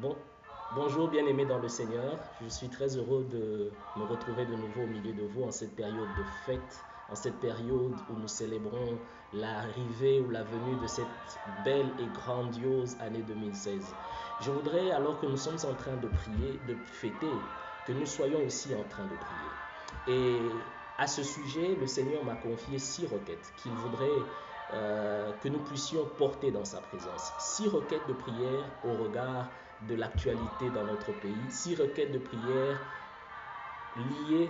Bon, bonjour bien-aimés dans le Seigneur. Je suis très heureux de me retrouver de nouveau au milieu de vous en cette période de fête, en cette période où nous célébrons l'arrivée ou la venue de cette belle et grandiose année 2016. Je voudrais, alors que nous sommes en train de prier, de fêter, que nous soyons aussi en train de prier. Et à ce sujet, le Seigneur m'a confié 6 requêtes qu'il voudrait que nous puissions porter dans sa présence. 6 requêtes de prière au regard de l'actualité dans notre pays, 6 requêtes de prière liées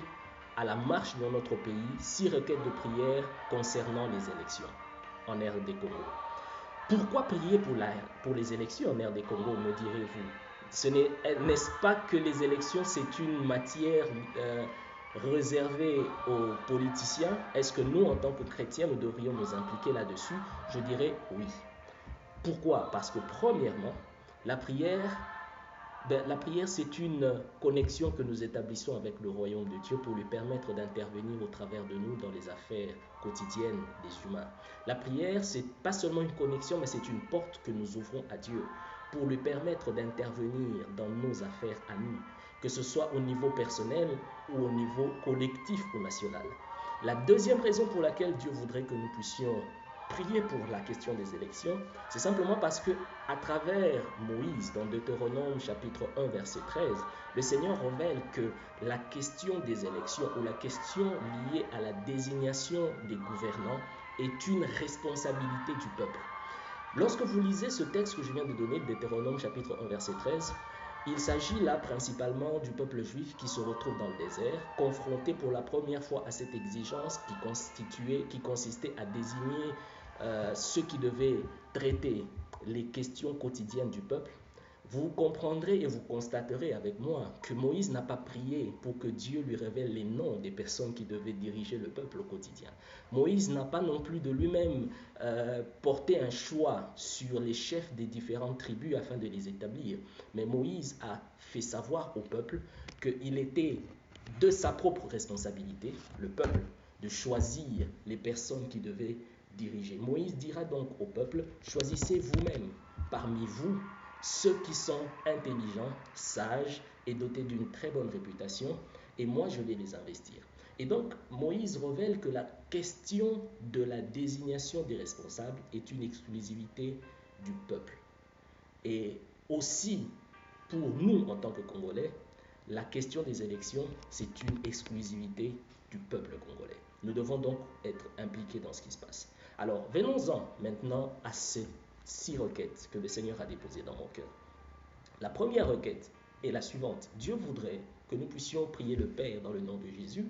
à la marche dans notre pays, 6 requêtes de prière concernant les élections en RD Congo. Pourquoi prier pour les élections en RD Congo, me direz-vous? N'est-ce pas que les élections, c'est une matière réservée aux politiciens? Est-ce que nous, en tant que chrétiens, nous devrions nous impliquer là-dessus? Je dirais oui. Pourquoi? Parce que premièrement, la prière la prière, c'est une connexion que nous établissons avec le royaume de Dieu pour lui permettre d'intervenir au travers de nous dans les affaires quotidiennes des humains. La prière, c'est pas seulement une connexion, mais c'est une porte que nous ouvrons à Dieu pour lui permettre d'intervenir dans nos affaires à nous, que ce soit au niveau personnel ou au niveau collectif ou national. La deuxième raison pour laquelle Dieu voudrait que nous puissions prier pour la question des élections, c'est simplement parce que à travers Moïse, dans Deutéronome chapitre 1, verset 13, le Seigneur révèle que la question des élections ou la question liée à la désignation des gouvernants est une responsabilité du peuple. Lorsque vous lisez ce texte que je viens de donner, Deutéronome chapitre 1, verset 13, il s'agit là principalement du peuple juif qui se retrouve dans le désert, confronté pour la première fois à cette exigence qui consistait à désigner ceux qui devaient traiter les questions quotidiennes du peuple. Vous comprendrez et vous constaterez avec moi que Moïse n'a pas prié pour que Dieu lui révèle les noms des personnes qui devaient diriger le peuple au quotidien. Moïse n'a pas non plus de lui-même porté un choix sur les chefs des différentes tribus afin de les établir. Mais Moïse a fait savoir au peuple qu'il était de sa propre responsabilité, le peuple, de choisir les personnes qui devaient diriger. Moïse dira donc au peuple, choisissez vous-même parmi vous ceux qui sont intelligents, sages et dotés d'une très bonne réputation, et moi je vais les investir. Et donc Moïse révèle que la question de la désignation des responsables est une exclusivité du peuple. Et aussi, pour nous en tant que Congolais, la question des élections, c'est une exclusivité du peuple congolais. Nous devons donc être impliqués dans ce qui se passe. Alors, venons-en maintenant à ces 6 requêtes que le Seigneur a déposées dans mon cœur. La première requête est la suivante. Dieu voudrait que nous puissions prier le Père dans le nom de Jésus,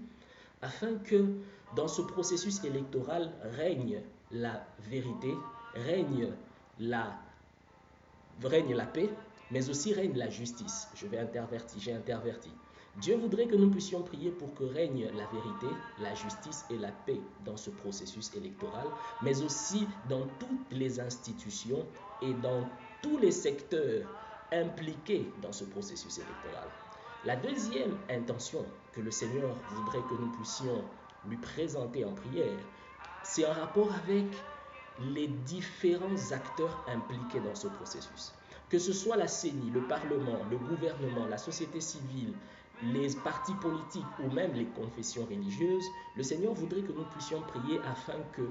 afin que dans ce processus électoral règne la vérité, règne la paix, mais aussi règne la justice. J'ai interverti. Dieu voudrait que nous puissions prier pour que règne la vérité, la justice et la paix dans ce processus électoral, mais aussi dans toutes les institutions et dans tous les secteurs impliqués dans ce processus électoral. La deuxième intention que le Seigneur voudrait que nous puissions lui présenter en prière, c'est en rapport avec les différents acteurs impliqués dans ce processus. Que ce soit la CENI, le Parlement, le gouvernement, la société civile, les partis politiques ou même les confessions religieuses, le Seigneur voudrait que nous puissions prier afin que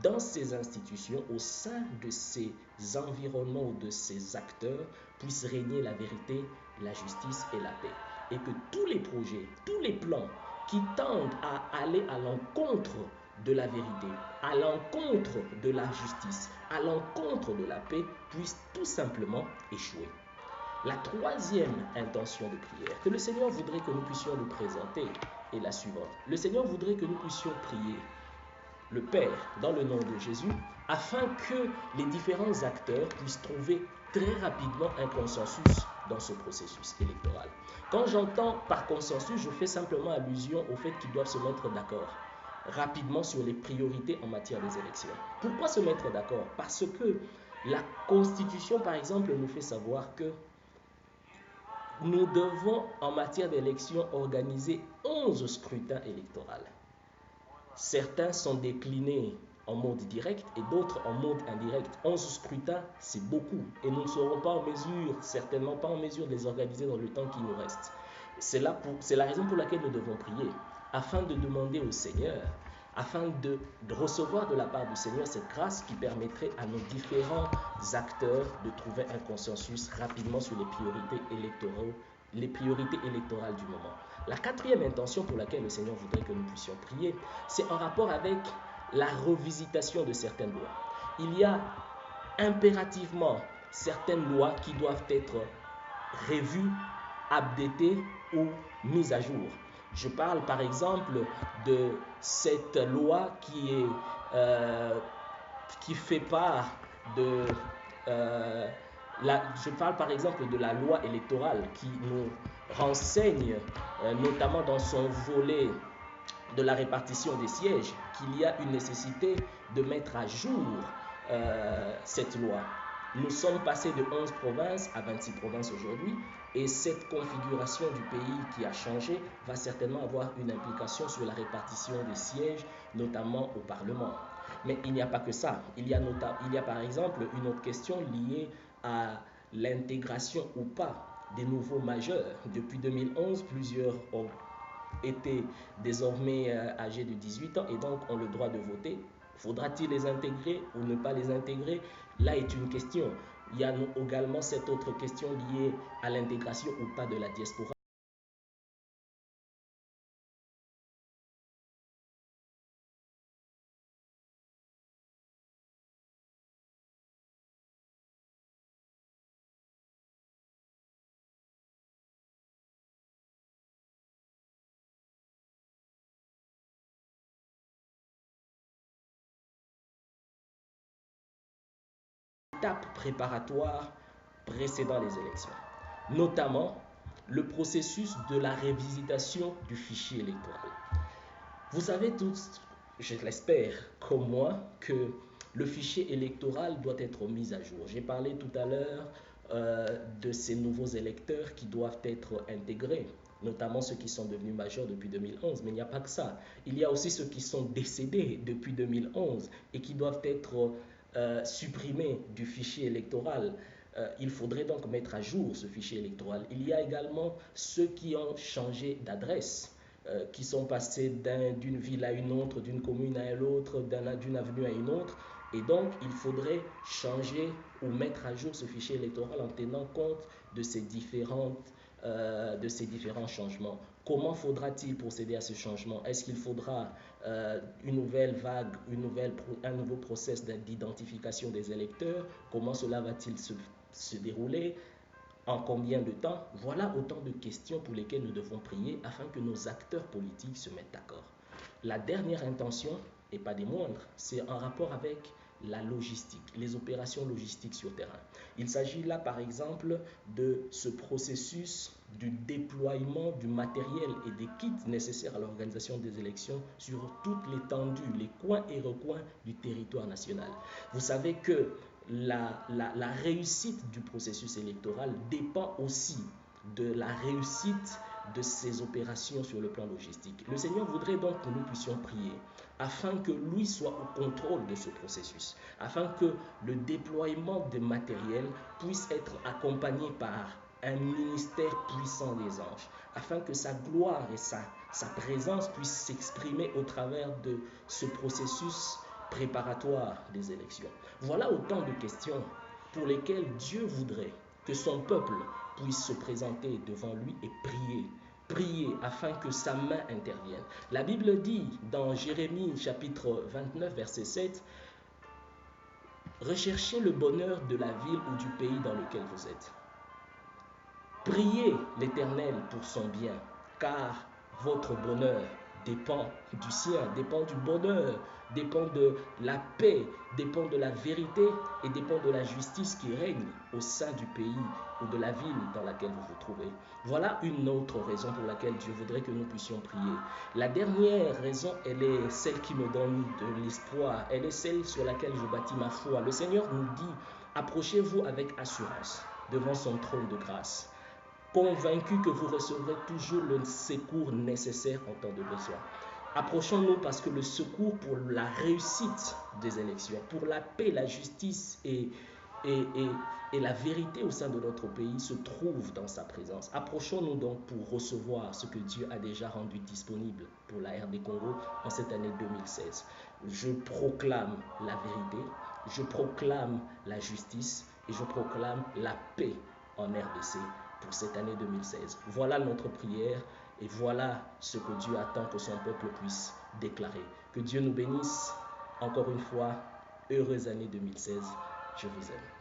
dans ces institutions, au sein de ces environnements ou de ces acteurs, puisse régner la vérité, la justice et la paix. Et que tous les projets, tous les plans qui tendent à aller à l'encontre de la vérité, à l'encontre de la justice, à l'encontre de la paix, puissent tout simplement échouer. La troisième intention de prière que le Seigneur voudrait que nous puissions lui présenter est la suivante. Le Seigneur voudrait que nous puissions prier le Père dans le nom de Jésus afin que les différents acteurs puissent trouver très rapidement un consensus dans ce processus électoral. Quand j'entends par consensus, je fais simplement allusion au fait qu'ils doivent se mettre d'accord rapidement sur les priorités en matière des élections. Pourquoi se mettre d'accord? Parce que la Constitution, par exemple, nous fait savoir que nous devons, en matière d'élections, organiser 11 scrutins électoraux. Certains sont déclinés en mode direct et d'autres en mode indirect. 11 scrutins, c'est beaucoup. Et nous ne serons pas en mesure, certainement pas en mesure de les organiser dans le temps qui nous reste. C'est la raison pour laquelle nous devons prier, afin de demander au Seigneur, afin de recevoir de la part du Seigneur cette grâce qui permettrait à nos différents acteurs de trouver un consensus rapidement sur les priorités électorales du moment. La quatrième intention pour laquelle le Seigneur voudrait que nous puissions prier, c'est en rapport avec la revisitation de certaines lois. Il y a impérativement certaines lois qui doivent être revues, updatées ou mises à jour. Je parle par exemple de cette loi qui fait part de je parle par exemple de la loi électorale qui nous renseigne, notamment dans son volet de la répartition des sièges, qu'il y a une nécessité de mettre à jour cette loi. Nous sommes passés de 11 provinces à 26 provinces aujourd'hui et cette configuration du pays qui a changé va certainement avoir une implication sur la répartition des sièges, notamment au Parlement. Mais il n'y a pas que ça. Il y a par exemple une autre question liée à l'intégration ou pas des nouveaux majeurs. Depuis 2011, plusieurs ont été désormais âgés de 18 ans et donc ont le droit de voter. Faudra-t-il les intégrer ou ne pas les intégrer? Là est une question. Il y a également cette autre question liée à l'intégration ou pas de la diaspora. Étape préparatoire précédant les élections, notamment le processus de la révisitation du fichier électoral. Vous savez tous, je l'espère comme moi, que le fichier électoral doit être mis à jour. J'ai parlé tout à l'heure de ces nouveaux électeurs qui doivent être intégrés, notamment ceux qui sont devenus majeurs depuis 2011. Mais il n'y a pas que ça. Il y a aussi ceux qui sont décédés depuis 2011 et qui doivent être supprimés du fichier électoral. Il faudrait donc mettre à jour ce fichier électoral. Il y a également ceux qui ont changé d'adresse, qui sont passés d'une ville à une autre, d'une commune à l'autre, d'une avenue à une autre. Et donc, il faudrait changer ou mettre à jour ce fichier électoral en tenant compte de ces différents changements. Comment faudra-t-il procéder à ce changement? Est-ce qu'il faudra une nouvelle vague, un nouveau process d'identification des électeurs? Comment cela va-t-il se dérouler? En combien de temps? Voilà autant de questions pour lesquelles nous devons prier afin que nos acteurs politiques se mettent d'accord. La dernière intention, et pas des moindres, c'est en rapport avec la logistique, les opérations logistiques sur terrain. Il s'agit là par exemple de ce processus du déploiement du matériel et des kits nécessaires à l'organisation des élections sur toute l'étendue, les coins et recoins du territoire national. Vous savez que la réussite du processus électoral dépend aussi de la réussite de ces opérations sur le plan logistique. Le Seigneur voudrait donc que nous puissions prier afin que lui soit au contrôle de ce processus, afin que le déploiement de matériel puisse être accompagné par un ministère puissant des anges, afin que sa gloire et sa présence puissent s'exprimer au travers de ce processus préparatoire des élections. Voilà autant de questions pour lesquelles Dieu voudrait que son peuple puisse se présenter devant lui et prier afin que sa main intervienne. La Bible dit dans Jérémie chapitre 29 verset 7, recherchez le bonheur de la ville ou du pays dans lequel vous êtes. Priez l'Éternel pour son bien, car votre bonheur dépend du sien, dépend du bonheur, dépend de la paix, dépend de la vérité et dépend de la justice qui règne au sein du pays ou de la ville dans laquelle vous vous trouvez. Voilà une autre raison pour laquelle Dieu voudrait que nous puissions prier. La dernière raison, elle est celle qui me donne de l'espoir, elle est celle sur laquelle je bâtis ma foi. Le Seigneur nous dit, approchez-vous avec assurance devant son trône de grâce, convaincu que vous recevrez toujours le secours nécessaire en temps de besoin. Approchons-nous parce que le secours pour la réussite des élections, pour la paix, la justice et, et la vérité au sein de notre pays se trouve dans sa présence. Approchons-nous donc pour recevoir ce que Dieu a déjà rendu disponible pour la RD Congo en cette année 2016. Je proclame la vérité, je proclame la justice et je proclame la paix en RDC pour cette année 2016. Voilà notre prière et voilà ce que Dieu attend que son peuple puisse déclarer. Que Dieu nous bénisse. Encore une fois, heureuse année 2016. Je vous aime.